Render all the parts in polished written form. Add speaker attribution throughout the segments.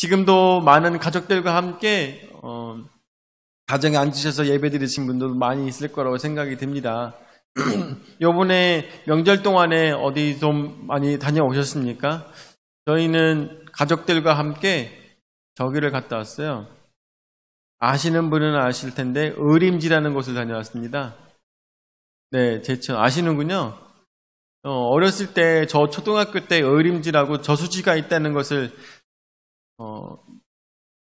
Speaker 1: 지금도 많은 가족들과 함께 가정에 앉으셔서 예배 드리신 분들도 많이 있을 거라고 생각이 듭니다. 요번에 명절 동안에 어디 좀 많이 다녀오셨습니까? 저희는 가족들과 함께 저기를 갔다 왔어요. 아시는 분은 아실 텐데 의림지라는 곳을 다녀왔습니다. 네, 제천 아시는군요. 어렸을 때 저 초등학교 때 의림지라고 저수지가 있다는 것을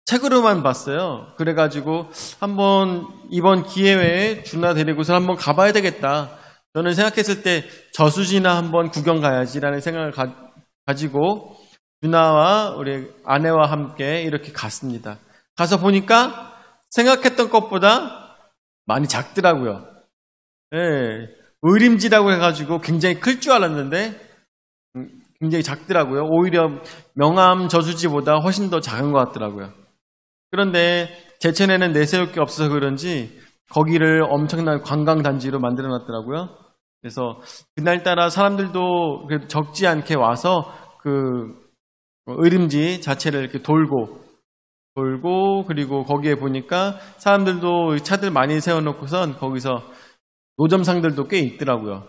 Speaker 1: 책으로만 봤어요. 그래가지고 한번 이번 기회에 준아 데리고서 한번 가봐야 되겠다. 저는 생각했을 때 저수지나 한번 구경 가야지라는 생각을 가지고 준아와 우리 아내와 함께 이렇게 갔습니다. 가서 보니까 생각했던 것보다 많이 작더라고요. 네, 의림지라고 해가지고 굉장히 클 줄 알았는데 굉장히 작더라고요. 오히려 명암 저수지보다 훨씬 더 작은 것 같더라고요. 그런데 제천에는 내세울 게 없어서 그런지 거기를 엄청난 관광단지로 만들어 놨더라고요. 그래서 그날따라 사람들도 적지 않게 와서 그 의림지 자체를 이렇게 돌고 그리고 거기에 보니까 사람들도 차들 많이 세워놓고선 거기서 노점상들도 꽤 있더라고요.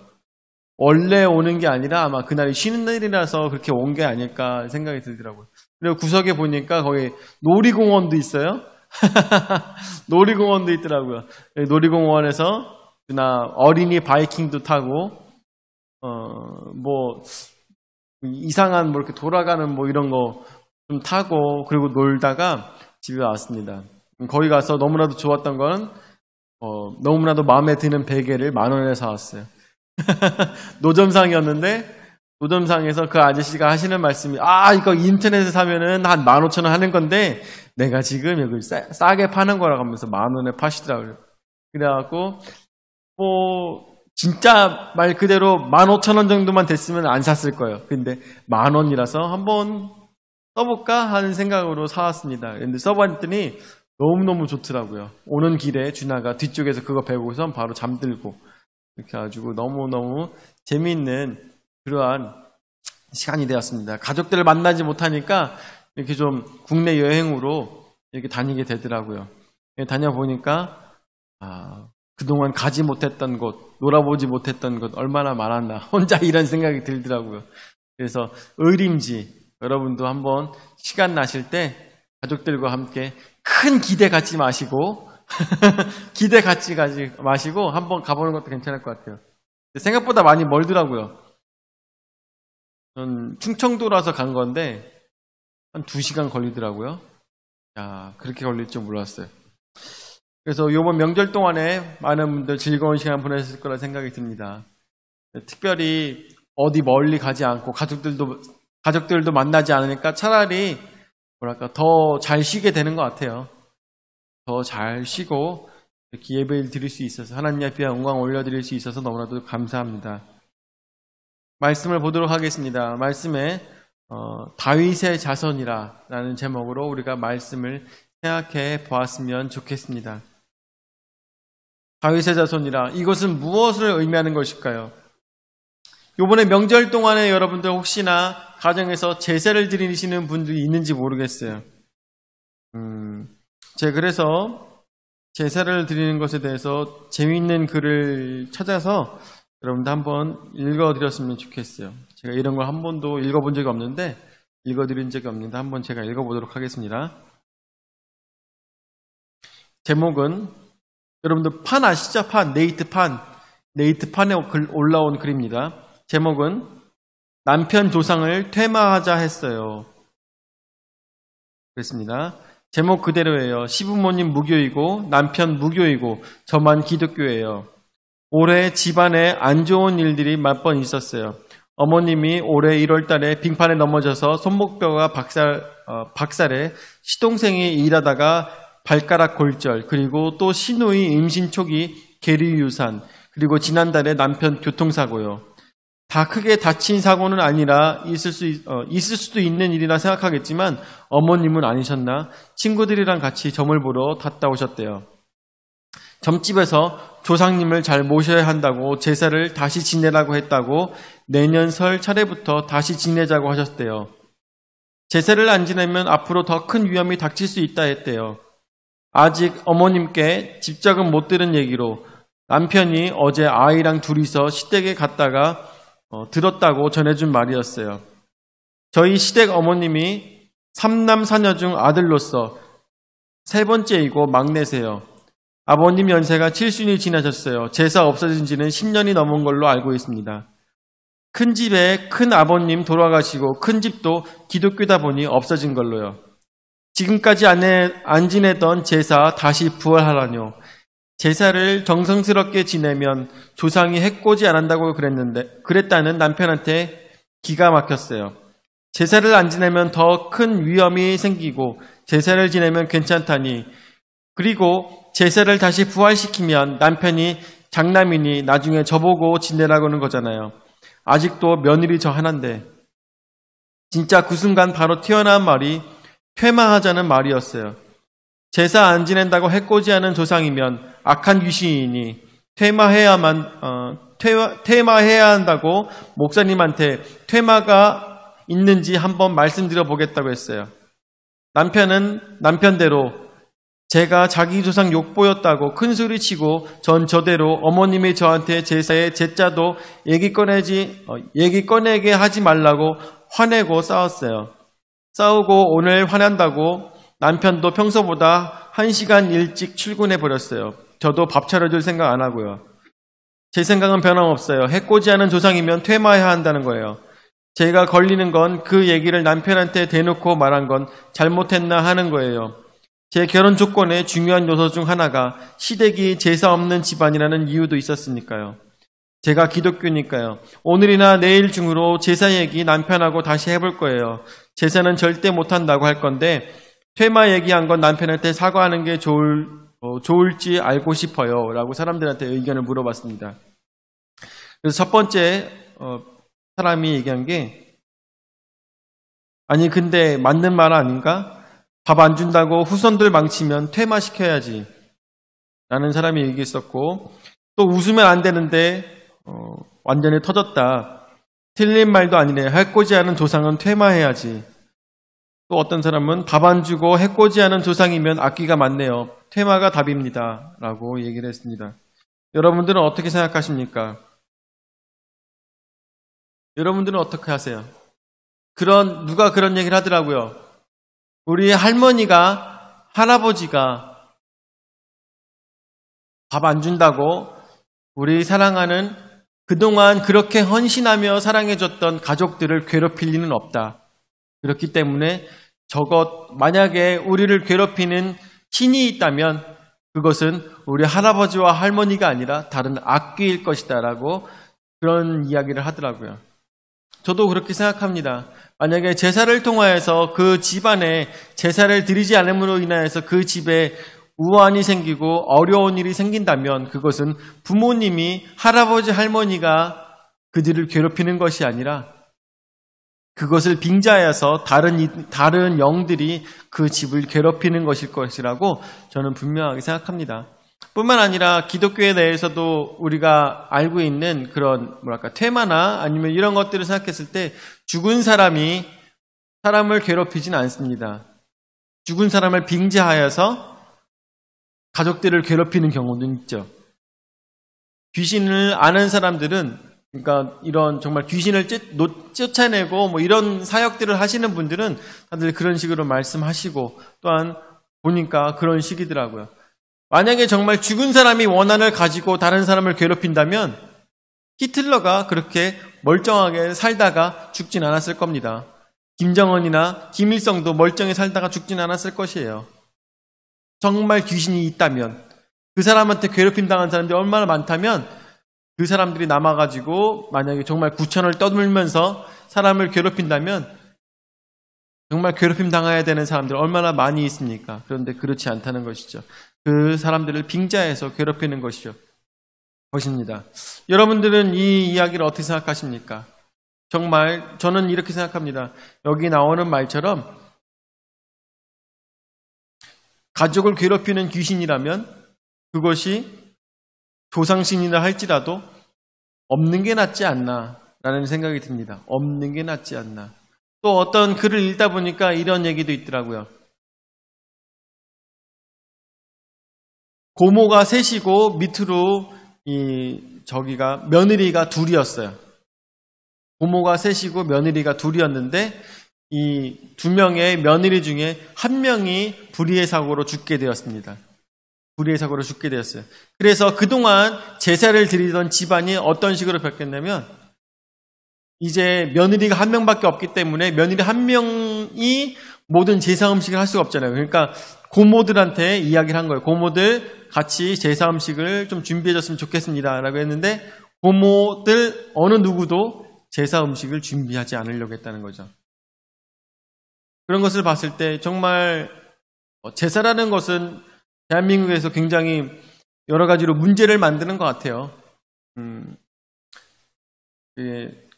Speaker 1: 원래 오는 게 아니라 아마 그날이 쉬는 날이라서 그렇게 온 게 아닐까 생각이 들더라고요. 그리고 구석에 보니까 거기 놀이공원도 있어요. 놀이공원도 있더라고요. 놀이공원에서 나 어린이 바이킹도 타고 뭐 이상한 뭐 이렇게 돌아가는 뭐 이런 거 좀 타고 그리고 놀다가 집에 왔습니다. 거기 가서 너무나도 좋았던 건 너무나도 마음에 드는 베개를 10,000원에 사왔어요. 노점상이었는데 노점상에서 그 아저씨가 하시는 말씀이 이거 인터넷에 사면은 한 15,000원 하는 건데 내가 지금 여기 싸게 파는 거라고 하면서 10,000원에 파시더라고요. 그래갖고 진짜 말 그대로 15,000원 정도만 됐으면 안 샀을 거예요. 근데 10,000원이라서 한번 써볼까 하는 생각으로 사왔습니다. 근데 써봤더니 너무너무 좋더라고요. 오는 길에 준아가 뒤쪽에서 그거 배우고선 바로 잠들고 이렇게 해가지고 너무너무 재미있는 그러한 시간이 되었습니다. 가족들을 만나지 못하니까 이렇게 좀 국내 여행으로 이렇게 다니게 되더라고요. 다녀보니까 그동안 가지 못했던 곳, 놀아보지 못했던 곳 얼마나 많았나 혼자 이런 생각이 들더라고요. 그래서 의림지 여러분도 한번 시간 나실 때 가족들과 함께 큰 기대 갖지 마시고 기대 갖지 마시고 한번 가보는 것도 괜찮을 것 같아요. 생각보다 많이 멀더라고요. 전 충청도라서 간 건데 한 2시간 걸리더라고요. 그렇게 걸릴 줄 몰랐어요. 그래서 이번 명절 동안에 많은 분들 즐거운 시간 보내셨을 거라 생각이 듭니다. 특별히 어디 멀리 가지 않고 가족들도 만나지 않으니까 차라리 더 잘 쉬게 되는 것 같아요. 더 잘 쉬고 이렇게 예배를 드릴 수 있어서 하나님 앞에 영광 올려드릴 수 있어서 너무나도 감사합니다. 말씀을 보도록 하겠습니다. 말씀에 다윗의 자손이라 라는 제목으로 우리가 말씀을 생각해 보았으면 좋겠습니다. 다윗의 자손이라 이것은 무엇을 의미하는 것일까요? 이번에 명절 동안에 여러분들 혹시나 가정에서 제사를 드리시는 분들이 있는지 모르겠어요. 제가 그래서 제사를 드리는 것에 대해서 재미있는 글을 찾아서 여러분들 한번 읽어드렸으면 좋겠어요. 제가 이런 걸 한 번도 읽어본 적이 없는데 읽어드린 적이 없는데 한번 제가 읽어보도록 하겠습니다. 제목은 여러분들 판 아시죠? 네이트판에 올라온 글입니다. 제목은 남편 조상을 퇴마하자 했어요. 그랬습니다. 제목 그대로예요. 시부모님 무교이고 남편 무교이고 저만 기독교예요. 올해 집안에 안 좋은 일들이 몇 번 있었어요. 어머님이 올해 1월 달에 빙판에 넘어져서 손목뼈가 박살에 시동생이 일하다가 발가락 골절, 그리고 또 시누이 임신 초기 계류유산, 그리고 지난달에 남편 교통사고요. 다 크게 다친 사고는 아니라 있을 수도 있는 일이라 생각하겠지만 어머님은 아니셨나 친구들이랑 같이 점을 보러 갔다 오셨대요. 점집에서 조상님을 잘 모셔야 한다고 제사를 다시 지내라고 했다고 내년 설 차례부터 다시 지내자고 하셨대요. 제사를 안 지내면 앞으로 더 큰 위험이 닥칠 수 있다 했대요. 아직 어머님께 직접은 못 들은 얘기로 남편이 어제 아이랑 둘이서 시댁에 갔다가 들었다고 전해준 말이었어요. 저희 시댁 어머님이 3남 4녀 중 아들로서 세 번째이고 막내세요. 아버님 연세가 70이 지나셨어요. 제사 없어진 지는 10년이 넘은 걸로 알고 있습니다. 큰 집에 큰 아버님 돌아가시고 큰 집도 기독교다 보니 없어진 걸로요. 지금까지 안 지내던 제사 다시 부활하라뇨. 제사를 정성스럽게 지내면 조상이 해코지 안 한다고 그랬다는 남편한테 기가 막혔어요. 제사를 안 지내면 더 큰 위험이 생기고 제사를 지내면 괜찮다니. 그리고 제사를 다시 부활시키면 남편이 장남이니 나중에 저보고 지내라고는 거잖아요. 아직도 며느리 저 하나인데. 진짜 그 순간 바로 튀어나온 말이 퇴마하자는 말이었어요. 제사 안 지낸다고 해코지하는 조상이면 악한 귀신이니 퇴마해야 한다고 목사님한테 퇴마가 있는지 한번 말씀드려 보겠다고 했어요. 남편은 남편대로 제가 자기 조상 욕보였다고 큰 소리 치고 전 저대로 어머님이 저한테 제사에 제자도 얘기 꺼내게 하지 말라고 화내고 싸웠어요. 싸우고 오늘 화난다고 남편도 평소보다 1시간 일찍 출근해 버렸어요. 저도 밥 차려줄 생각 안 하고요. 제 생각은 변함없어요. 해코지하는 조상이면 퇴마해야 한다는 거예요. 제가 걸리는 건 그 얘기를 남편한테 대놓고 말한 건 잘못했나 하는 거예요. 제 결혼 조건의 중요한 요소 중 하나가 시댁이 제사 없는 집안이라는 이유도 있었으니까요. 제가 기독교니까요. 오늘이나 내일 중으로 제사 얘기 남편하고 다시 해볼 거예요. 제사는 절대 못한다고 할 건데 퇴마 얘기한 건 남편한테 사과하는 게 좋을지 알고 싶어요. 라고 사람들한테 의견을 물어봤습니다. 그래서 첫 번째 사람이 얘기한 게 아니 근데 맞는 말 아닌가? 밥 안 준다고 후손들 망치면 퇴마시켜야지. 라는 사람이 얘기했었고 또 웃으면 안 되는데 완전히 터졌다. 틀린 말도 아니네. 해코지하는 조상은 퇴마해야지. 또 어떤 사람은 밥 안 주고 해코지하는 조상이면 악기가 많네요. 퇴마가 답입니다. 라고 얘기를 했습니다. 여러분들은 어떻게 생각하십니까? 여러분들은 어떻게 하세요? 누가 그런 얘기를 하더라고요. 우리 할머니가, 할아버지가 밥 안 준다고 우리 사랑하는 그동안 그렇게 헌신하며 사랑해줬던 가족들을 괴롭힐 리는 없다. 그렇기 때문에 만약에 우리를 괴롭히는 신이 있다면 그것은 우리 할아버지와 할머니가 아니라 다른 악귀일 것이다 라고 그런 이야기를 하더라고요. 저도 그렇게 생각합니다. 만약에 제사를 통하여서 그 집안에 제사를 드리지 않음으로 인하여서 그 집에 우환이 생기고 어려운 일이 생긴다면 그것은 부모님이 할아버지 할머니가 그들을 괴롭히는 것이 아니라 그것을 빙자해서 다른 영들이 그 집을 괴롭히는 것일 것이라고 저는 분명하게 생각합니다. 뿐만 아니라 기독교에 대해서도 우리가 알고 있는 그런 퇴마나 아니면 이런 것들을 생각했을 때 죽은 사람이 사람을 괴롭히진 않습니다. 죽은 사람을 빙자하여서 가족들을 괴롭히는 경우도 있죠. 귀신을 아는 사람들은 그러니까 이런 정말 귀신을 쫓아내고 이런 사역들을 하시는 분들은 다들 그런 식으로 말씀하시고 또한 보니까 그런 식이더라고요. 만약에 정말 죽은 사람이 원한을 가지고 다른 사람을 괴롭힌다면 히틀러가 그렇게 멀쩡하게 살다가 죽진 않았을 겁니다. 김정은이나 김일성도 멀쩡히 살다가 죽진 않았을 것이에요. 정말 귀신이 있다면 그 사람한테 괴롭힘 당한 사람들이 얼마나 많다면 그 사람들이 남아가지고 만약에 정말 구천을 떠들면서 사람을 괴롭힌다면 정말 괴롭힘 당해야 되는 사람들 얼마나 많이 있습니까? 그런데 그렇지 않다는 것이죠. 그 사람들을 빙자해서 괴롭히는 것입니다. 여러분들은 이 이야기를 어떻게 생각하십니까? 정말 저는 이렇게 생각합니다. 여기 나오는 말처럼 가족을 괴롭히는 귀신이라면 그것이 조상신이라 할지라도 없는 게 낫지 않나라는 생각이 듭니다. 없는 게 낫지 않나. 또 어떤 글을 읽다 보니까 이런 얘기도 있더라고요. 고모가 셋이고 밑으로 저기가 며느리가 둘이었어요. 고모가 셋이고 며느리가 둘이었는데 이 두 명의 며느리 중에 한 명이 불의의 사고로 죽게 되었습니다. 불의의 사고로 죽게 되었어요. 그래서 그동안 제사를 드리던 집안이 어떤 식으로 바뀌었냐면 이제 며느리가 한 명밖에 없기 때문에 며느리 한 명이 모든 제사 음식을 할 수가 없잖아요. 그러니까 고모들한테 이야기를 한 거예요. 고모들 같이 제사 음식을 좀 준비해줬으면 좋겠습니다. 라고 했는데 고모들 어느 누구도 제사 음식을 준비하지 않으려고 했다는 거죠. 그런 것을 봤을 때 정말 제사라는 것은 대한민국에서 굉장히 여러 가지로 문제를 만드는 것 같아요.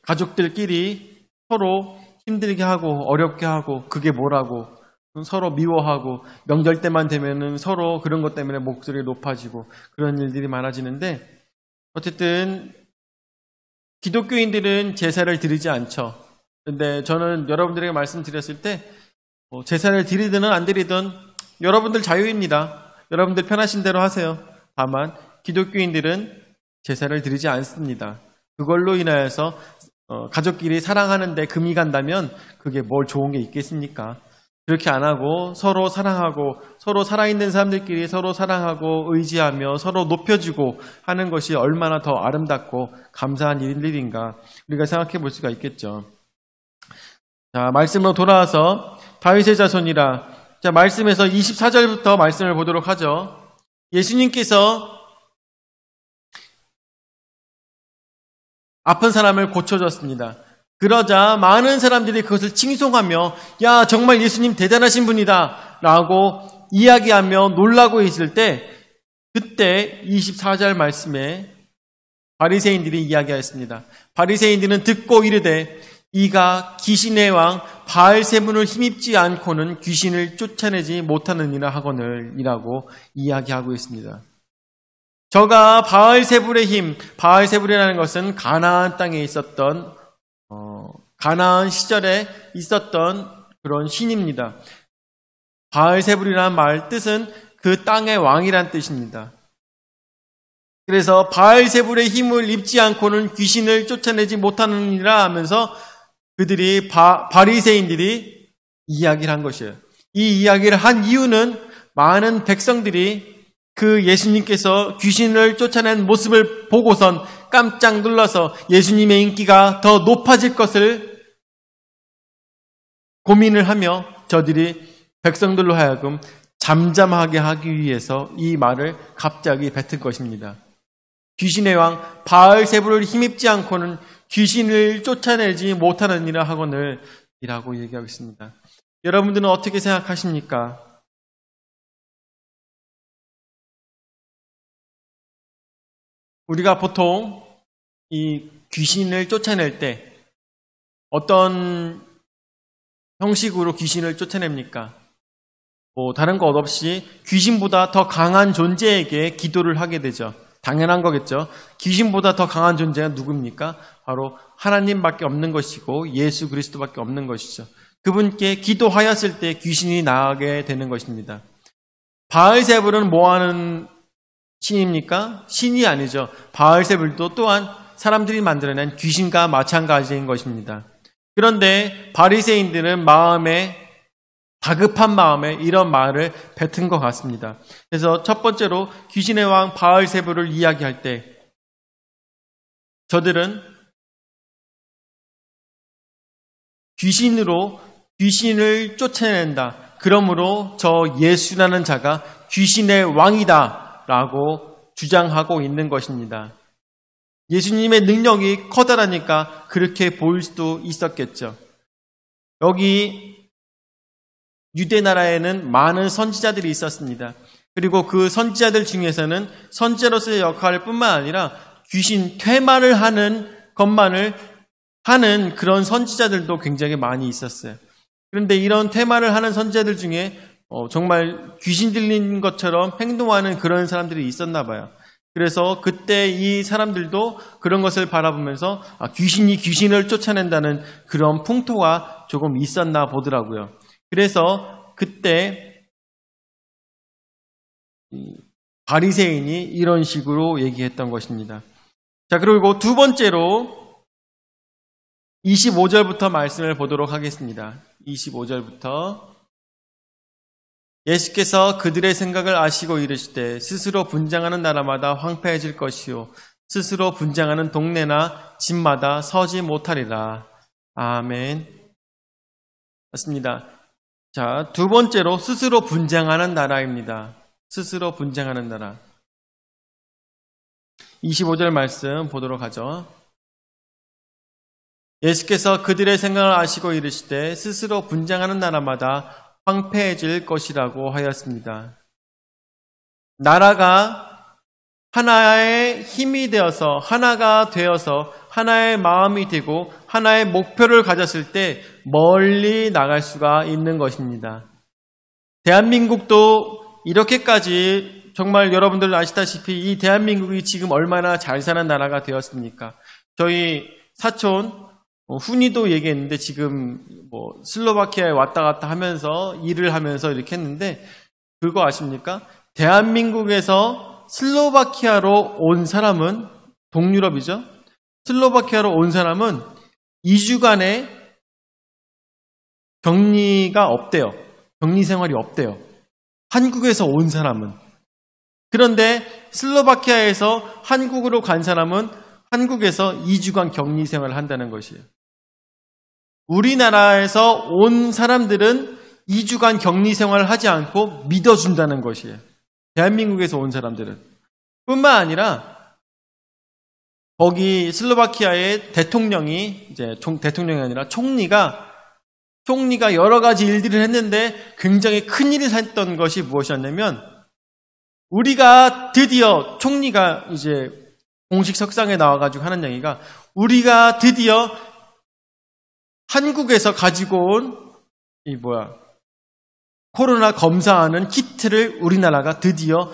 Speaker 1: 가족들끼리 서로 힘들게 하고 어렵게 하고 그게 뭐라고 서로 미워하고 명절 때만 되면은 서로 그런 것 때문에 목소리 높아지고 그런 일들이 많아지는데 어쨌든 기독교인들은 제사를 드리지 않죠. 근데 저는 여러분들에게 말씀드렸을 때 제사를 드리든 안 드리든 여러분들 자유입니다. 여러분들 편하신 대로 하세요. 다만 기독교인들은 제사를 드리지 않습니다. 그걸로 인하여서 가족끼리 사랑하는데 금이 간다면 그게 뭘 좋은 게 있겠습니까? 그렇게 안 하고 서로 사랑하고 서로 살아있는 사람들끼리 서로 사랑하고 의지하며 서로 높여주고 하는 것이 얼마나 더 아름답고 감사한 일인가 우리가 생각해 볼 수가 있겠죠. 자, 말씀으로 돌아와서 다윗의 자손이라. 자, 말씀에서 24절부터 말씀을 보도록 하죠. 예수님께서 아픈 사람을 고쳐줬습니다. 그러자 많은 사람들이 그것을 칭송하며 야 정말 예수님 대단하신 분이다 라고 이야기하며 놀라고 있을 때 그때 24절 말씀에 바리새인들이 이야기하였습니다. 바리새인들은 듣고 이르되 이가 귀신의 왕 바알세불을 힘입지 않고는 귀신을 쫓아내지 못하느니라 하거늘 이라고 이야기하고 있습니다. 저가 바알세불의 힘, 바알세불이라는 것은 가나안 땅에 있었던 가나안 시절에 있었던 그런 신입니다. 바알세불이라는 말 뜻은 그 땅의 왕이란 뜻입니다. 그래서 바알세불의 힘을 입지 않고는 귀신을 쫓아내지 못하느니라 하면서 그들이 바리새인들이 이야기를 한 것이에요. 이 이야기를 한 이유는 많은 백성들이 그 예수님께서 귀신을 쫓아낸 모습을 보고선 깜짝 놀라서 예수님의 인기가 더 높아질 것을 고민을 하며 저들이 백성들로 하여금 잠잠하게 하기 위해서 이 말을 갑자기 뱉은 것입니다. 귀신의 왕 바알세불을 힘입지 않고는 귀신을 쫓아내지 못하느니라 하거늘 이라고 얘기하고 있습니다. 여러분들은 어떻게 생각하십니까? 우리가 보통 이 귀신을 쫓아낼 때 어떤 형식으로 귀신을 쫓아냅니까? 다른 것 없이 귀신보다 더 강한 존재에게 기도를 하게 되죠. 당연한 거겠죠. 귀신보다 더 강한 존재가 누굽니까? 바로 하나님밖에 없는 것이고 예수 그리스도밖에 없는 것이죠. 그분께 기도하였을 때 귀신이 나가게 되는 것입니다. 바알세불은 뭐하는 신입니까? 신이 아니죠. 바알세불도 또한 사람들이 만들어낸 귀신과 마찬가지인 것입니다. 그런데 바리새인들은 다급한 마음에 이런 말을 뱉은 것 같습니다. 그래서 첫 번째로 귀신의 왕 바알세불을 이야기할 때 저들은 귀신으로 귀신을 쫓아낸다. 그러므로 저 예수라는 자가 귀신의 왕이다 라고 주장하고 있는 것입니다. 예수님의 능력이 커다라니까 그렇게 보일 수도 있었겠죠. 여기 유대 나라에는 많은 선지자들이 있었습니다. 그리고 그 선지자들 중에서는 선지자로서의 역할 뿐만 아니라 귀신 퇴마를 하는 것만을 하는 그런 선지자들도 굉장히 많이 있었어요. 그런데 이런 퇴마를 하는 선지자들 중에 정말 귀신 들린 것처럼 행동하는 그런 사람들이 있었나 봐요. 그래서 그때 이 사람들도 그런 것을 바라보면서 귀신이 귀신을 쫓아낸다는 그런 풍토가 조금 있었나 보더라고요. 그래서 그때 바리새인이 이런 식으로 얘기했던 것입니다. 자, 그리고 두 번째로 25절부터 말씀을 보도록 하겠습니다. 25절부터 예수께서 그들의 생각을 아시고 이르시되 스스로 분쟁하는 나라마다 황폐해질 것이요 스스로 분쟁하는 동네나 집마다 서지 못하리라. 아멘. 맞습니다. 자, 두 번째로 스스로 분쟁하는 나라입니다. 스스로 분쟁하는 나라. 25절 말씀 보도록 하죠. 예수께서 그들의 생각을 아시고 이르시되 스스로 분쟁하는 나라마다 황폐해질 것이라고 하였습니다. 나라가 하나의 힘이 되어서 하나가 되어서 하나의 마음이 되고 하나의 목표를 가졌을 때 멀리 나갈 수가 있는 것입니다. 대한민국도 이렇게까지 정말 여러분들 아시다시피 이 대한민국이 지금 얼마나 잘 사는 나라가 되었습니까? 저희 사촌 훈이도 얘기했는데 지금 슬로바키아에 왔다 갔다 하면서 일을 하면서 이렇게 했는데 그거 아십니까? 대한민국에서 슬로바키아로 온 사람은 동유럽이죠. 슬로바키아로 온 사람은 2주간의 격리가 없대요. 격리 생활이 없대요. 한국에서 온 사람은. 그런데 슬로바키아에서 한국으로 간 사람은 한국에서 2주간 격리 생활을 한다는 것이에요. 우리나라에서 온 사람들은 2주간 격리 생활을 하지 않고 믿어준다는 것이에요. 대한민국에서 온 사람들은. 뿐만 아니라 거기 슬로바키아의 대통령이 대통령이 아니라 총리가 여러 가지 일들을 했는데 굉장히 큰 일을 했던 것이 무엇이었냐면 우리가 드디어 총리가 이제 공식 석상에 나와가지고 하는 얘기가 우리가 드디어 한국에서 가지고 온 코로나 검사하는 키트를 우리나라가 드디어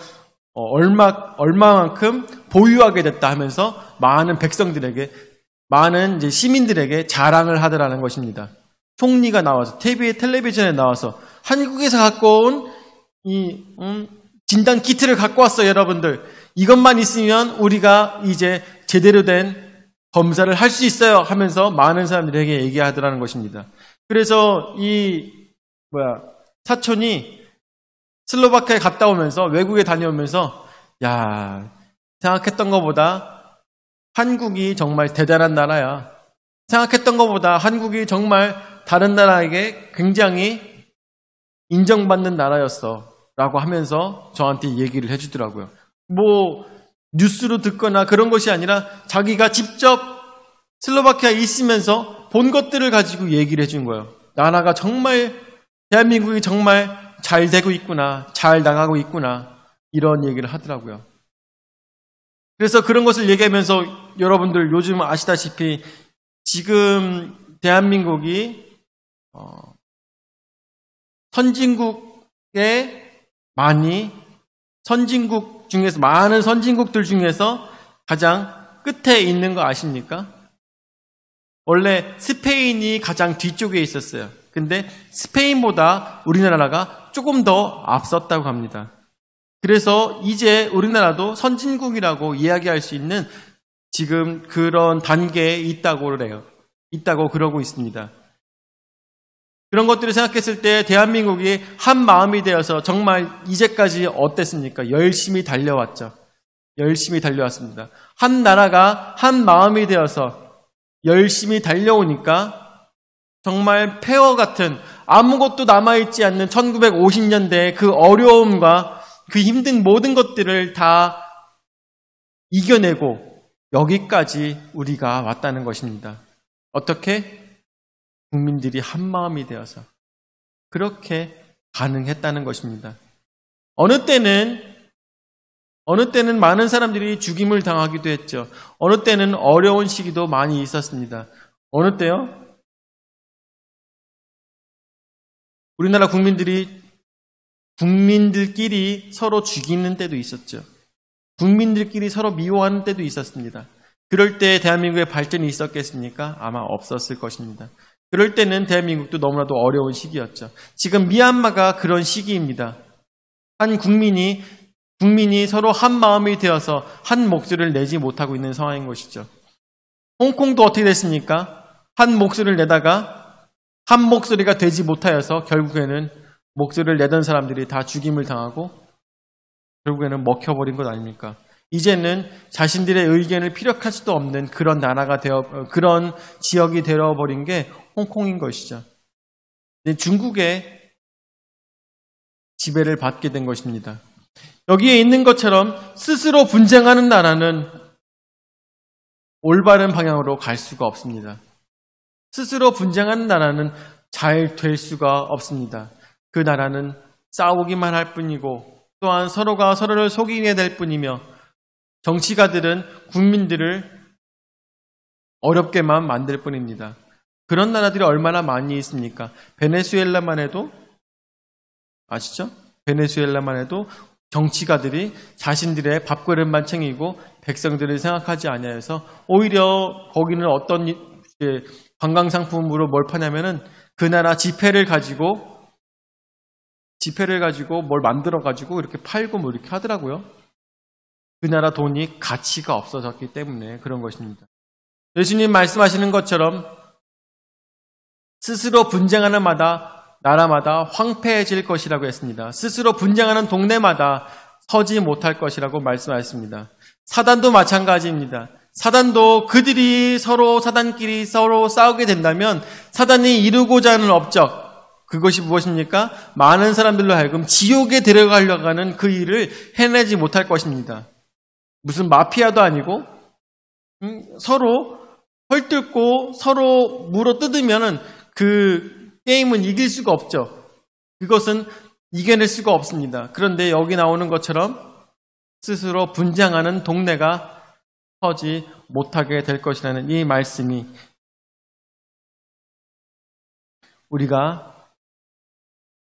Speaker 1: 얼마만큼 보유하게 됐다 하면서 많은 백성들에게 많은 이제 시민들에게 자랑을 하더라는 것입니다. 총리가 나와서 텔레비전에 나와서 한국에서 갖고 온 이 진단 키트를 갖고 왔어요, 여러분들. 이것만 있으면 우리가 이제 제대로 된 검사를 할 수 있어요 하면서 많은 사람들에게 얘기하더라는 것입니다. 그래서 사촌이 슬로바키아에 갔다 오면서 외국에 다녀오면서 생각했던 것보다 한국이 정말 대단한 나라야. 생각했던 것보다 한국이 정말 다른 나라에게 굉장히 인정받는 나라였어 라고 하면서 저한테 얘기를 해주더라고요. 뉴스로 듣거나 그런 것이 아니라 자기가 직접 슬로바키아에 있으면서 본 것들을 가지고 얘기를 해준 거예요. 나라가 정말 대한민국이 정말 잘 되고 있구나, 잘 나가고 있구나 이런 얘기를 하더라고요. 그래서 그런 것을 얘기하면서 여러분들 요즘 아시다시피 지금 대한민국이 선진국 중에서 많은 선진국들 중에서 가장 끝에 있는 거 아십니까? 원래 스페인이 가장 뒤쪽에 있었어요. 근데 스페인보다 우리나라가 조금 더 앞섰다고 합니다. 그래서 이제 우리나라도 선진국이라고 이야기할 수 있는 지금 그런 단계에 있다고 그래요. 있다고 그러고 있습니다. 그런 것들을 생각했을 때 대한민국이 한 마음이 되어서 정말 이제까지 어땠습니까? 열심히 달려왔죠. 열심히 달려왔습니다. 한 나라가 한 마음이 되어서 열심히 달려오니까 정말 폐허 같은 아무것도 남아있지 않는 1950년대의 그 어려움과 그 힘든 모든 것들을 다 이겨내고 여기까지 우리가 왔다는 것입니다. 어떻게? 국민들이 한 마음이 되어서 그렇게 가능했다는 것입니다. 어느 때는 많은 사람들이 죽임을 당하기도 했죠. 어느 때는 어려운 시기도 많이 있었습니다. 어느 때요? 우리나라 국민들끼리 서로 죽이는 때도 있었죠. 국민들끼리 서로 미워하는 때도 있었습니다. 그럴 때 대한민국의 발전이 있었겠습니까? 아마 없었을 것입니다. 그럴 때는 대한민국도 너무나도 어려운 시기였죠. 지금 미얀마가 그런 시기입니다. 한 국민이 서로 한 마음이 되어서 한 목소리를 내지 못하고 있는 상황인 것이죠. 홍콩도 어떻게 됐습니까? 한 목소리를 내다가 한 목소리가 되지 못하여서 결국에는 목소리를 내던 사람들이 다 죽임을 당하고 결국에는 먹혀버린 것 아닙니까? 이제는 자신들의 의견을 피력할 수도 없는 그런 나라가 그런 지역이 되어버린 게 홍콩인 것이죠. 중국의 지배를 받게 된 것입니다. 여기에 있는 것처럼 스스로 분쟁하는 나라는 올바른 방향으로 갈 수가 없습니다. 스스로 분쟁하는 나라는 잘 될 수가 없습니다. 그 나라는 싸우기만 할 뿐이고 또한 서로가 서로를 속이게 될 뿐이며 정치가들은 국민들을 어렵게만 만들 뿐입니다. 그런 나라들이 얼마나 많이 있습니까? 베네수엘라만 해도 아시죠? 베네수엘라만 해도 정치가들이 자신들의 밥그릇만 챙기고 백성들을 생각하지 아니하여서 오히려 거기는 어떤 관광상품으로 뭘 파냐면은 그 나라 지폐를 가지고 뭘 만들어가지고 이렇게 팔고 뭐 이렇게 하더라고요. 그 나라 돈이 가치가 없어졌기 때문에 그런 것입니다. 예수님 말씀하시는 것처럼 스스로 분쟁하는 나라마다 황폐해질 것이라고 했습니다. 스스로 분쟁하는 동네마다 서지 못할 것이라고 말씀하셨습니다. 사단도 마찬가지입니다. 사단도 그들이 사단끼리 서로 싸우게 된다면 사단이 이루고자 하는 업적, 그것이 무엇입니까? 많은 사람들로 하여금 지옥에 데려가려고 하는 그 일을 해내지 못할 것입니다. 무슨 마피아도 아니고 서로 헐뜯고 서로 물어뜯으면 그 게임은 이길 수가 없죠. 그것은 이겨낼 수가 없습니다. 그런데 여기 나오는 것처럼 스스로 분쟁하는 동네가 서지 못하게 될 것이라는 이 말씀이 우리가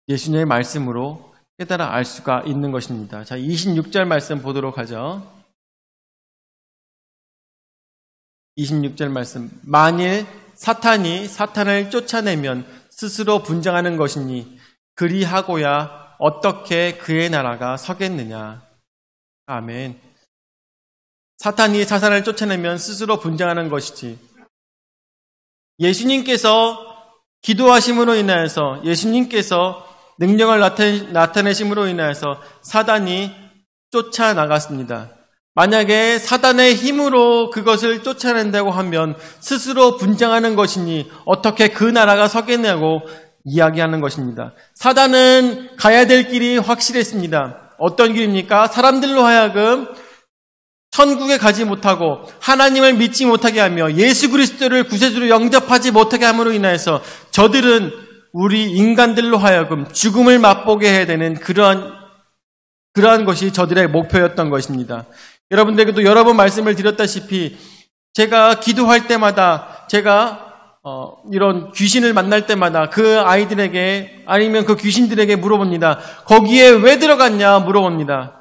Speaker 1: 예수님의 말씀으로 깨달아 알 수가 있는 것입니다. 자, 26절 말씀 보도록 하죠. 26절 말씀. 만일 사탄이 사탄을 쫓아내면 스스로 분쟁하는 것이니 그리하고야 어떻게 그의 나라가 서겠느냐. 아멘. 사탄이 사탄을 쫓아내면 스스로 분쟁하는 것이지. 예수님께서 기도하심으로 인하여서 예수님께서 능력을 나타내심으로 인하여서 사단이 쫓아나갔습니다. 만약에 사단의 힘으로 그것을 쫓아낸다고 하면 스스로 분쟁하는 것이니 어떻게 그 나라가 서겠냐고 이야기하는 것입니다. 사단은 가야 될 길이 확실했습니다. 어떤 길입니까? 사람들로 하여금 천국에 가지 못하고 하나님을 믿지 못하게 하며 예수 그리스도를 구세주로 영접하지 못하게 함으로 인하여서 저들은 우리 인간들로 하여금 죽음을 맛보게 해야 되는 그러한 것이 저들의 목표였던 것입니다. 여러분들에게도 여러 번 말씀을 드렸다시피 제가 기도할 때마다 제가 이런 귀신을 만날 때마다 그 아이들에게 아니면 그 귀신들에게 물어봅니다. 거기에 왜 들어갔냐 물어봅니다.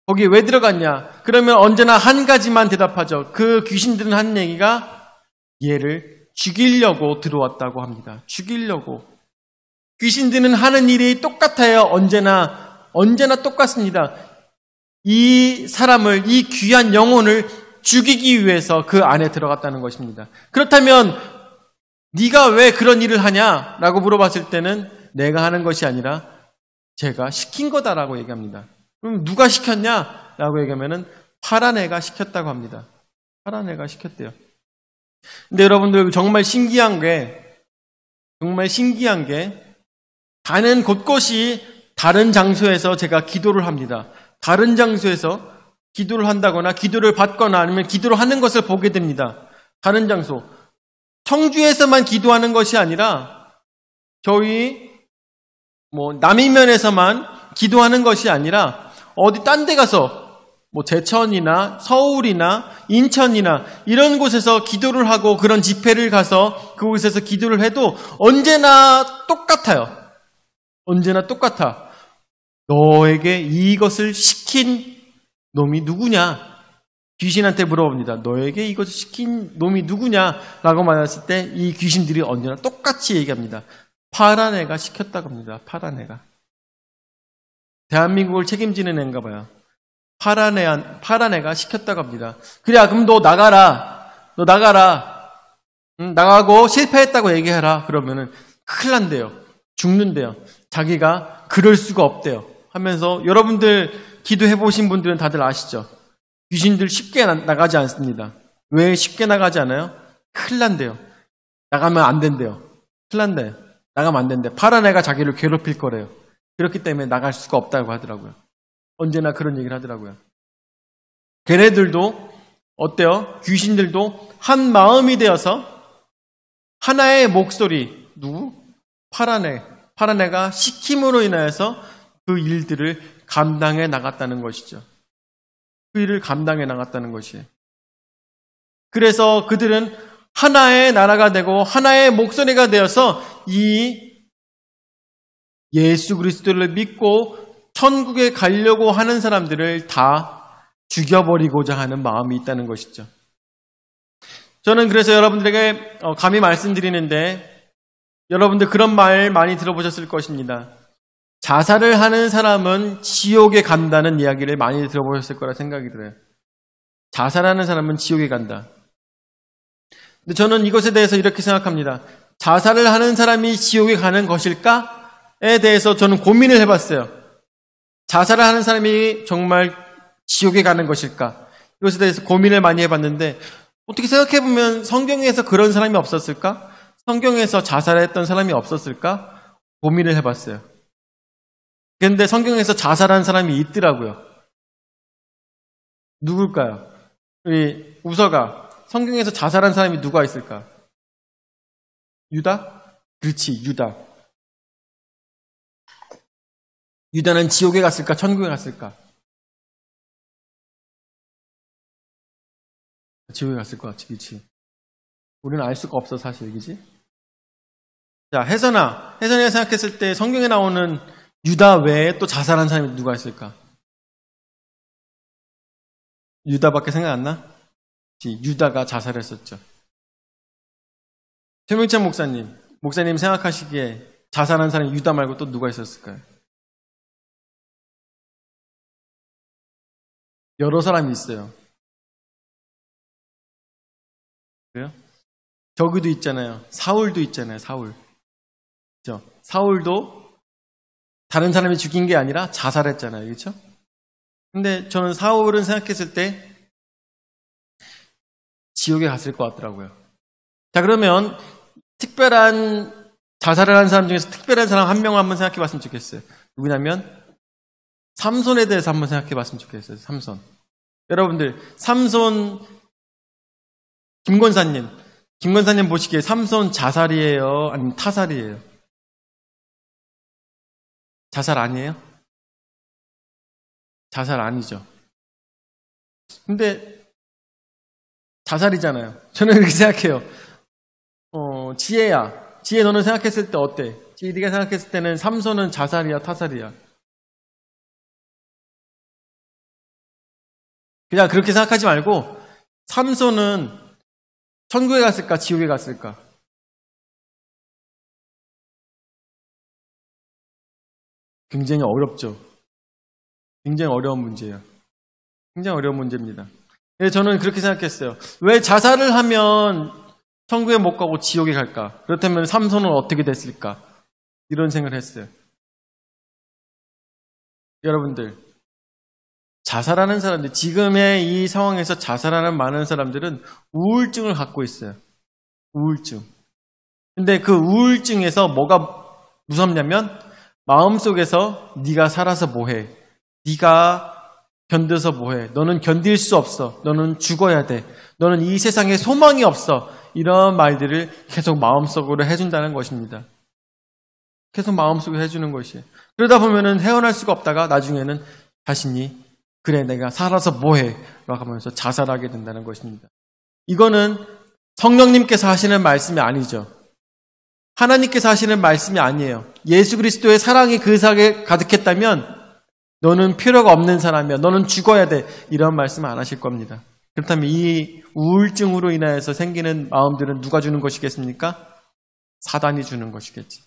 Speaker 1: 거기에 왜 들어갔냐? 그러면 언제나 한 가지만 대답하죠. 그 귀신들은 하는 얘기가 얘를 죽이려고 들어왔다고 합니다. 죽이려고. 귀신들은 하는 일이 똑같아요. 언제나 똑같습니다. 이 사람을, 이 귀한 영혼을 죽이기 위해서 그 안에 들어갔다는 것입니다. 그렇다면 네가 왜 그런 일을 하냐? 라고 물어봤을 때는 내가 하는 것이 아니라 제가 시킨 거다라고 얘기합니다. 그럼 누가 시켰냐? 라고 얘기하면은 파란 애가 시켰다고 합니다. 파란 애가 시켰대요. 근데 여러분들 정말 신기한 게 가는 곳곳이 다른 장소에서 제가 기도를 합니다. 다른 장소에서 기도를 한다거나 기도를 받거나 아니면 기도를 하는 것을 보게 됩니다. 다른 장소. 청주에서만 기도하는 것이 아니라 저희 남이면에서만 기도하는 것이 아니라 어디 딴 데 가서 제천이나 서울이나 인천이나 이런 곳에서 기도를 하고 그런 집회를 가서 그곳에서 기도를 해도 언제나 똑같아요. 언제나 똑같아. 너에게 이것을 시킨 놈이 누구냐? 귀신한테 물어봅니다. 너에게 이것을 시킨 놈이 누구냐? 라고 말했을 때 이 귀신들이 언제나 똑같이 얘기합니다. 파란 애가 시켰다고 합니다. 파란 애가. 대한민국을 책임지는 애인가 봐요. 파란 애가 시켰다고 합니다. 그래, 그럼 너 나가라. 너 나가라. 나가고 실패했다고 얘기해라. 그러면은 큰일 난대요. 죽는데요. 자기가 그럴 수가 없대요. 하면서 여러분들 기도해 보신 분들은 다들 아시죠? 귀신들 쉽게 나가지 않습니다. 왜 쉽게 나가지 않아요? 큰일 난대요. 나가면 안 된대요. 큰일 난대. 나가면 안 된대. 파란 애가 자기를 괴롭힐 거래요. 그렇기 때문에 나갈 수가 없다고 하더라고요. 언제나 그런 얘기를 하더라고요. 걔네들도 어때요? 귀신들도 한 마음이 되어서 하나의 목소리, 누구? 파란 애가 시킴으로 인하여서 그 일들을 감당해 나갔다는 것이죠. 그 일을 감당해 나갔다는 것이에요. 그래서 그들은 하나의 나라가 되고 하나의 목소리가 되어서 이 예수 그리스도를 믿고 천국에 가려고 하는 사람들을 다 죽여버리고자 하는 마음이 있다는 것이죠. 저는 그래서 여러분들에게 감히 말씀드리는데 여러분들 그런 말 많이 들어보셨을 것입니다. 자살을 하는 사람은 지옥에 간다는 이야기를 많이 들어보셨을 거라 생각이 들어요. 자살하는 사람은 지옥에 간다. 근데 저는 이것에 대해서 이렇게 생각합니다. 자살을 하는 사람이 지옥에 가는 것일까에 대해서 저는 고민을 해봤어요. 자살을 하는 사람이 정말 지옥에 가는 것일까? 이것에 대해서 고민을 많이 해봤는데 어떻게 생각해보면 성경에서 그런 사람이 없었을까? 성경에서 자살했던 사람이 없었을까? 고민을 해봤어요. 그런데 성경에서 자살한 사람이 있더라고요. 누굴까요? 우리 우서가 성경에서 자살한 사람이 누가 있을까? 유다? 그렇지, 유다. 유다는 지옥에 갔을까? 천국에 갔을까? 지옥에 갔을 것 같지, 그렇지? 우리는 알 수가 없어, 사실, 그렇지? 자, 혜선이가 생각했을 때 성경에 나오는 유다 외에 또 자살한 사람이 누가 있을까? 유다밖에 생각 안 나? 유다가 자살했었죠. 최명찬 목사님 생각하시기에 자살한 사람이 유다 말고 또 누가 있었을까요? 여러 사람이 있어요. 그래요? 저기도 있잖아요. 사울도 있잖아요. 그렇죠? 사울도 다른 사람이 죽인 게 아니라 자살했잖아요. 그렇죠? 근데 저는 사울은 생각했을 때 지옥에 갔을 것 같더라고요. 자, 그러면 특별한 자살을 한 사람 중에서 특별한 사람 한 명을 한번 생각해 봤으면 좋겠어요. 누구냐면 삼손에 대해서 한번 생각해 봤으면 좋겠어요. 삼손. 여러분들 삼손 김권사님 보시기에 삼손 자살이에요? 아니면 타살이에요? 자살 아니에요? 자살 아니죠. 근데 자살이잖아요. 저는 그렇게 생각해요. 지혜 너는 생각했을 때 어때? 지혜 네가 생각했을 때는 삼손은 자살이야, 타살이야? 그냥 그렇게 생각하지 말고 삼손은 천국에 갔을까, 지옥에 갔을까? 굉장히 어렵죠. 굉장히 어려운 문제예요. 굉장히 어려운 문제입니다. 그래서 저는 그렇게 생각했어요. 왜 자살을 하면 천국에 못 가고 지옥에 갈까? 그렇다면 삼손은 어떻게 됐을까? 이런 생각을 했어요. 여러분들, 자살하는 사람들, 지금의 이 상황에서 자살하는 많은 사람들은 우울증을 갖고 있어요. 우울증. 근데 그 우울증에서 뭐가 무섭냐면 마음속에서 네가 살아서 뭐해? 네가 견뎌서 뭐해? 너는 견딜 수 없어. 너는 죽어야 돼. 너는 이 세상에 소망이 없어. 이런 말들을 계속 마음속으로 해준다는 것입니다. 계속 마음속으로 해주는 것이에요. 그러다 보면은 헤어날 수가 없다가 나중에는 자신이 그래 내가 살아서 뭐해? 라고 하면서 자살하게 된다는 것입니다. 이거는 성령님께서 하시는 말씀이 아니죠. 하나님께서 하시는 말씀이 아니에요. 예수 그리스도의 사랑이 그 세상에 가득했다면 너는 필요가 없는 사람이야. 너는 죽어야 돼. 이런 말씀 안 하실 겁니다. 그렇다면 이 우울증으로 인하여서 생기는 마음들은 누가 주는 것이겠습니까? 사단이 주는 것이겠지.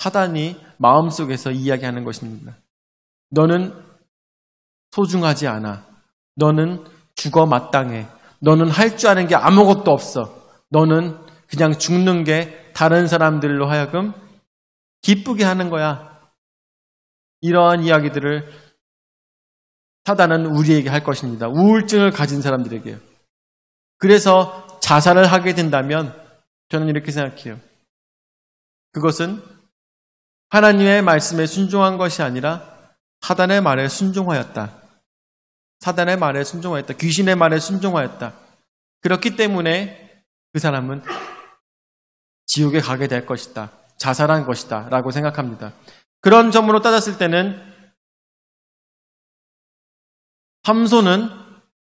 Speaker 1: 사단이 마음속에서 이야기하는 것입니다. 너는 소중하지 않아. 너는 죽어 마땅해. 너는 할 줄 아는 게 아무것도 없어. 너는 그냥 죽는 게 다른 사람들로 하여금 기쁘게 하는 거야. 이러한 이야기들을 사단은 우리에게 할 것입니다. 우울증을 가진 사람들에게요. 그래서 자살을 하게 된다면 저는 이렇게 생각해요. 그것은 하나님의 말씀에 순종한 것이 아니라 사단의 말에 순종하였다. 사단의 말에 순종하였다. 귀신의 말에 순종하였다. 그렇기 때문에 그 사람은 지옥에 가게 될 것이다. 자살한 것이다. 라고 생각합니다. 그런 점으로 따졌을 때는 삼손은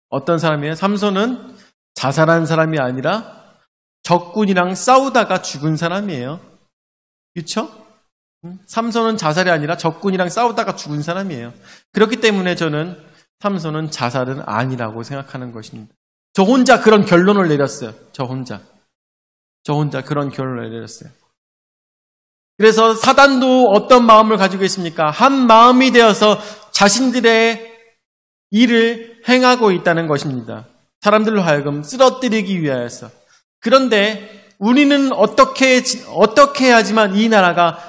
Speaker 1: 어떤 사람이에요? 삼손은 자살한 사람이 아니라 적군이랑 싸우다가 죽은 사람이에요. 그렇죠? 삼손은 자살이 아니라 적군이랑 싸우다가 죽은 사람이에요. 그렇기 때문에 저는 삼손은 자살은 아니라고 생각하는 것입니다. 저 혼자 그런 결론을 내렸어요. 저 혼자 그런 결론을 내렸어요. 그래서 사단도 어떤 마음을 가지고 있습니까? 한 마음이 되어서 자신들의 일을 행하고 있다는 것입니다. 사람들로 하여금 쓰러뜨리기 위하여서. 그런데 우리는 어떻게 해야지만 이 나라가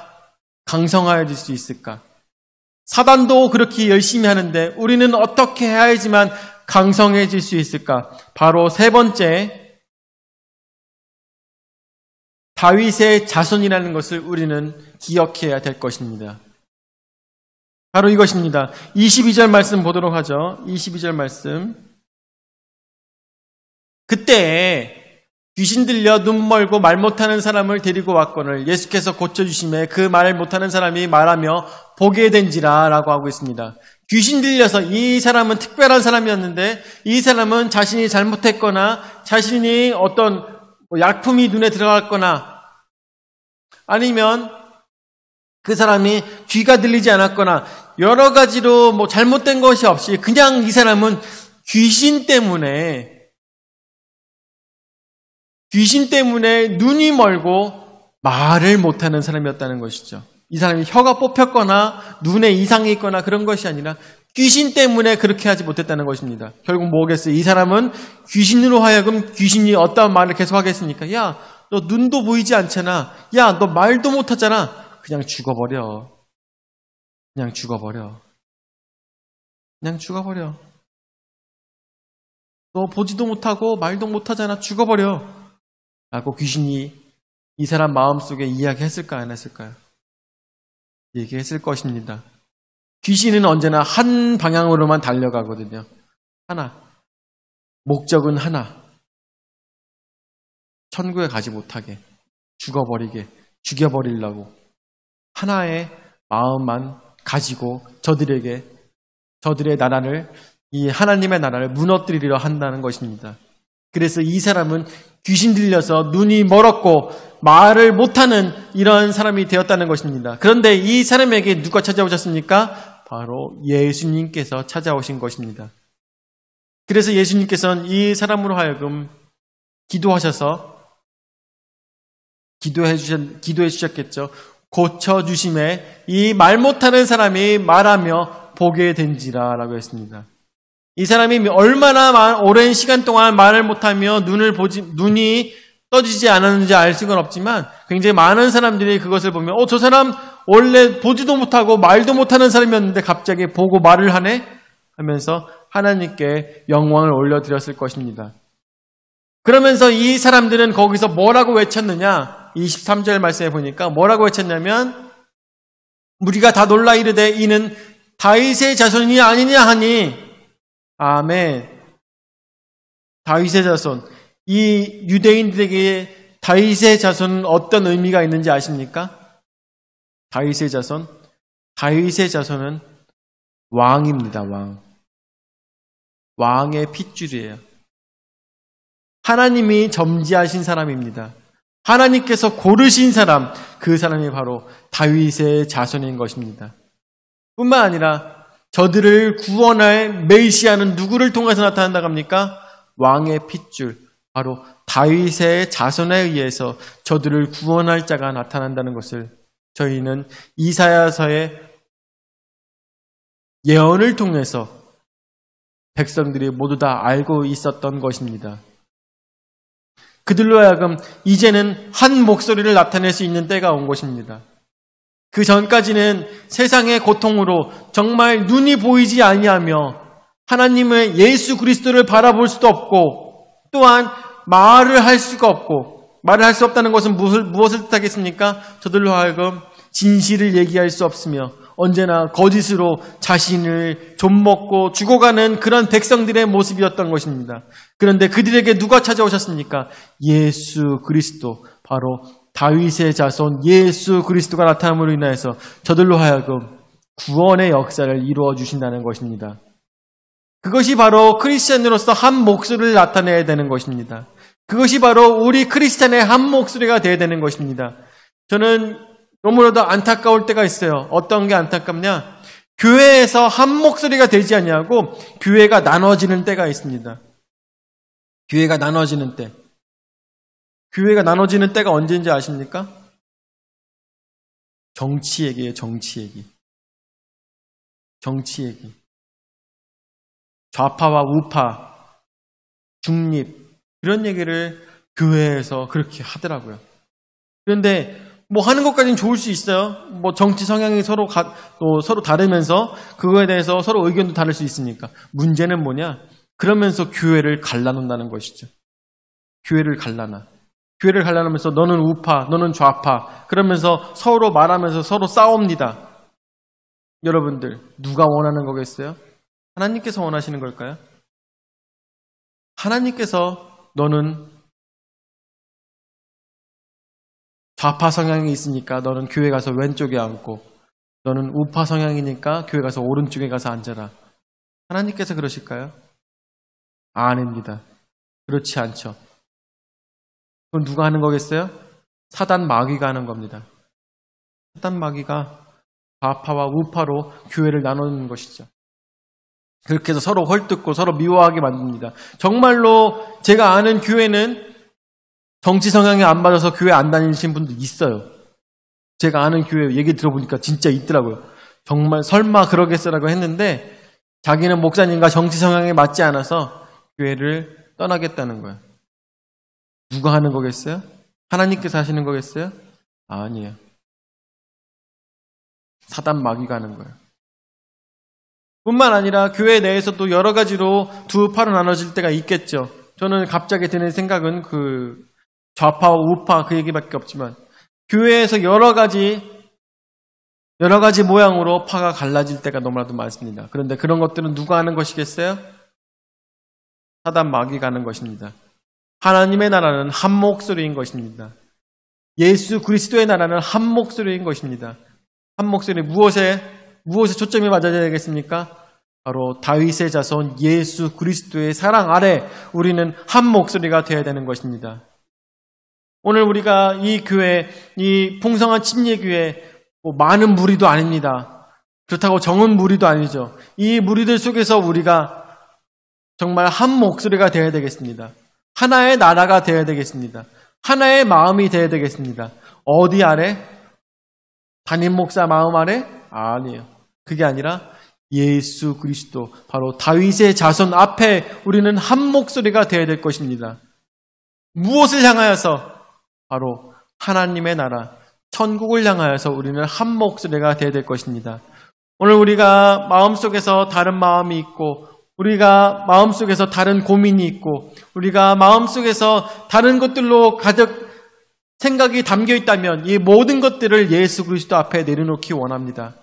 Speaker 1: 강성해질 수 있을까? 사단도 그렇게 열심히 하는데 우리는 어떻게 해야지만 강성해질 수 있을까? 바로 세 번째, 다윗의 자손이라는 것을 우리는 기억해야 될 것입니다. 바로 이것입니다. 22절 말씀 보도록 하죠. 22절 말씀. 그때 귀신 들려 눈 멀고 말 못하는 사람을 데리고 왔거늘 예수께서 고쳐주심에 그 말 못하는 사람이 말하며 보게 된지라 라고 하고 있습니다. 귀신 들려서 이 사람은 특별한 사람이었는데 이 사람은 자신이 잘못했거나 자신이 어떤 약품이 눈에 들어갔거나 아니면 그 사람이 귀가 들리지 않았거나 여러 가지로 잘못된 것이 없이 그냥 이 사람은 귀신 때문에 눈이 멀고 말을 못하는 사람이었다는 것이죠. 이 사람이 혀가 뽑혔거나 눈에 이상이 있거나 그런 것이 아니라 귀신 때문에 그렇게 하지 못했다는 것입니다. 결국 뭐겠어요? 이 사람은 귀신으로 하여금 귀신이 어떠한 말을 계속 하겠습니까? 야, 너 눈도 보이지 않잖아. 야, 너 말도 못하잖아. 그냥 죽어버려. 그냥 죽어버려. 너 보지도 못하고 말도 못하잖아. 죽어버려. 라고 귀신이 이 사람 마음속에 이야기했을까요? 안 했을까요? 얘기했을 것입니다. 귀신은 언제나 한 방향으로만 달려가거든요. 하나. 목적은 하나. 천국에 가지 못하게, 죽어버리게, 죽여버리려고 하나의 마음만 가지고 저들의 나라를, 이 하나님의 나라를 무너뜨리려 한다는 것입니다. 그래서 이 사람은 귀신 들려서 눈이 멀었고 말을 못하는 이런 사람이 되었다는 것입니다. 그런데 이 사람에게 누가 찾아오셨습니까? 바로 예수님께서 찾아오신 것입니다. 그래서 예수님께서는 이 사람으로 하여금 기도해 주셨겠죠. 고쳐주심에 이 말 못하는 사람이 말하며 보게 된지라 라고 했습니다. 이 사람이 얼마나 오랜 시간 동안 말을 못하며 눈이 떠지지 않았는지 알 수는 없지만 굉장히 많은 사람들이 그것을 보면 저 사람 원래 보지도 못하고 말도 못하는 사람이었는데 갑자기 보고 말을 하네? 하면서 하나님께 영광을 올려드렸을 것입니다. 그러면서 이 사람들은 거기서 뭐라고 외쳤느냐? 23절 말씀에 보니까 뭐라고 외쳤냐면 우리가 다 놀라 이르되 이는 다윗의 자손이 아니냐 하니 아멘. 다윗의 자손. 이 유대인들에게 다윗의 자손은 어떤 의미가 있는지 아십니까? 다윗의 자손. 다윗의 자손은 왕입니다. 왕의 핏줄이에요. 하나님이 점지하신 사람입니다. 하나님께서 고르신 사람, 그 사람이 바로 다윗의 자손인 것입니다. 뿐만 아니라 저들을 구원할 메시아는 누구를 통해서 나타난다고 합니까? 왕의 핏줄, 바로 다윗의 자손에 의해서 저들을 구원할 자가 나타난다는 것을 저희는 이사야서의 예언을 통해서 백성들이 모두 다 알고 있었던 것입니다. 그들로 하여금 이제는 한 목소리를 나타낼 수 있는 때가 온 것입니다. 그 전까지는 세상의 고통으로 정말 눈이 보이지 아니하며 하나님의 예수 그리스도를 바라볼 수도 없고 또한 말을 할 수가 없고, 말을 할 수 없다는 것은 무엇을 뜻하겠습니까? 저들로 하여금 진실을 얘기할 수 없으며 언제나 거짓으로 자신을 좀먹고 죽어가는 그런 백성들의 모습이었던 것입니다. 그런데 그들에게 누가 찾아오셨습니까? 예수 그리스도, 바로 다윗의 자손 예수 그리스도가 나타남으로 인하여서 저들로 하여금 구원의 역사를 이루어 주신다는 것입니다. 그것이 바로 크리스찬으로서 한 목소리를 나타내야 되는 것입니다. 그것이 바로 우리 크리스찬의 한 목소리가 되어야 되는 것입니다. 저는 너무나도 안타까울 때가 있어요. 어떤 게 안타깝냐? 교회에서 한 목소리가 되지 않냐고 교회가 나눠지는 때가 있습니다. 교회가 나눠지는 때. 교회가 나눠지는 때가 언제인지 아십니까? 정치 얘기예요, 정치 얘기. 정치 얘기. 좌파와 우파, 중립, 이런 얘기를 교회에서 그렇게 하더라고요. 그런데 뭐 하는 것까지는 좋을 수 있어요. 뭐 정치 성향이 서로 다르면서 그거에 대해서 서로 의견도 다를 수 있으니까. 문제는 뭐냐? 그러면서 교회를 갈라놓는다는 것이죠. 교회를 갈라놔. 교회를 갈라놓으면서 너는 우파, 너는 좌파. 그러면서 서로 말하면서 서로 싸웁니다. 여러분들, 누가 원하는 거겠어요? 하나님께서 원하시는 걸까요? 하나님께서 너는 좌파 성향이 있으니까 너는 교회 가서 왼쪽에 앉고 너는 우파 성향이니까 교회 가서 오른쪽에 가서 앉아라. 하나님께서 그러실까요? 아닙니다. 그렇지 않죠. 그건 누가 하는 거겠어요? 사단 마귀가 하는 겁니다. 사단 마귀가 좌파와 우파로 교회를 나누는 것이죠. 그렇게 해서 서로 헐뜯고 서로 미워하게 만듭니다. 정말로 제가 아는 교회는 정치 성향이 안 맞아서 교회 안 다니신 분도 있어요. 제가 아는 교회 얘기 들어보니까 진짜 있더라고요. 정말 설마 그러겠어라고 했는데 자기는 목사님과 정치 성향에 맞지 않아서 교회를 떠나겠다는 거예요. 누가 하는 거겠어요? 하나님께서 하시는 거겠어요? 아니에요. 사단 마귀가 하는 거예요. 뿐만 아니라 교회 내에서도 여러 가지로 두 파로 나눠질 때가 있겠죠. 저는 갑자기 드는 생각은 그 좌파와 우파 그 얘기밖에 없지만 교회에서 여러 가지 모양으로 파가 갈라질 때가 너무나도 많습니다. 그런데 그런 것들은 누가 하는 것이겠어요? 사단 마귀가 하는 것입니다. 하나님의 나라는 한 목소리인 것입니다. 예수 그리스도의 나라는 한 목소리인 것입니다. 한 목소리, 무엇에 초점이 맞아야 되겠습니까? 바로 다윗의 자손 예수 그리스도의 사랑 아래 우리는 한 목소리가 되어야 되는 것입니다. 오늘 우리가 이 교회, 이 풍성한 침례교회 많은 무리도 아닙니다. 그렇다고 적은 무리도 아니죠. 이 무리들 속에서 우리가 정말 한 목소리가 되어야 되겠습니다. 하나의 나라가 되어야 되겠습니다. 하나의 마음이 되어야 되겠습니다. 어디 아래? 담임 목사 마음 아래? 아니에요. 그게 아니라 예수 그리스도, 바로 다윗의 자손 앞에 우리는 한 목소리가 되어야 될 것입니다. 무엇을 향하여서? 바로 하나님의 나라, 천국을 향하여서 우리는 한 목소리가 되어야 될 것입니다. 오늘 우리가 마음속에서 다른 마음이 있고, 우리가 마음속에서 다른 고민이 있고, 우리가 마음속에서 다른 것들로 가득 생각이 담겨 있다면 이 모든 것들을 예수 그리스도 앞에 내려놓기 원합니다.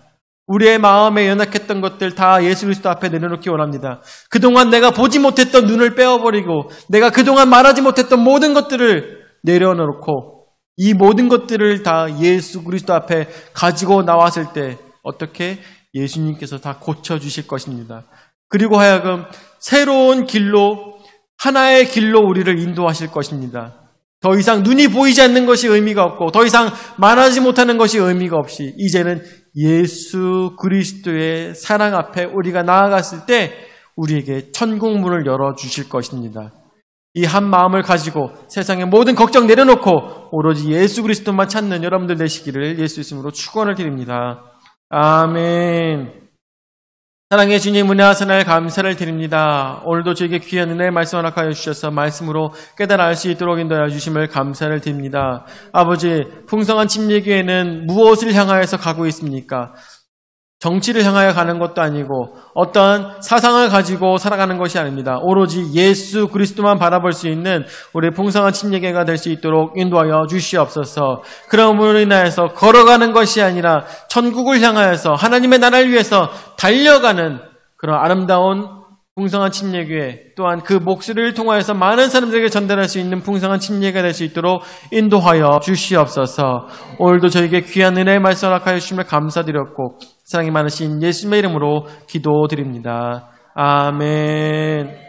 Speaker 1: 우리의 마음에 연약했던 것들 다 예수 그리스도 앞에 내려놓기 원합니다. 그동안 내가 보지 못했던 눈을 빼어버리고 내가 그동안 말하지 못했던 모든 것들을 내려놓고 이 모든 것들을 다 예수 그리스도 앞에 가지고 나왔을 때 어떻게 예수님께서 다 고쳐주실 것입니다. 그리고 하여금 새로운 길로, 하나의 길로 우리를 인도하실 것입니다. 더 이상 눈이 보이지 않는 것이 의미가 없고 더 이상 말하지 못하는 것이 의미가 없이 이제는 예수 그리스도의 사랑 앞에 우리가 나아갔을 때 우리에게 천국문을 열어주실 것입니다. 이 한 마음을 가지고 세상의 모든 걱정 내려놓고 오로지 예수 그리스도만 찾는 여러분들 되시기를 예수 이름으로 축원을 드립니다. 아멘. 사랑의 주님, 은혜와 선할 감사를 드립니다. 오늘도 저에게 귀한 은혜의 말씀 허락하여 주셔서 말씀으로 깨달아 알 수 있도록 인도하여 주심을 감사를 드립니다. 아버지, 풍성한 침례교회는 무엇을 향하여서 가고 있습니까? 정치를 향하여 가는 것도 아니고 어떠한 사상을 가지고 살아가는 것이 아닙니다. 오로지 예수 그리스도만 바라볼 수 있는 우리 풍성한 침례교회가 될 수 있도록 인도하여 주시옵소서. 그러므로 인하여서 걸어가는 것이 아니라 천국을 향하여서 하나님의 나라를 위해서 달려가는 그런 아름다운 풍성한 침례교회, 또한 그 목소리를 통하여서 많은 사람들에게 전달할 수 있는 풍성한 침례가 될 수 있도록 인도하여 주시옵소서. 오늘도 저에게 귀한 은혜의 말씀 허락하여 주심을 감사드렸고 사랑이 많으신 예수님의 이름으로 기도드립니다. 아멘.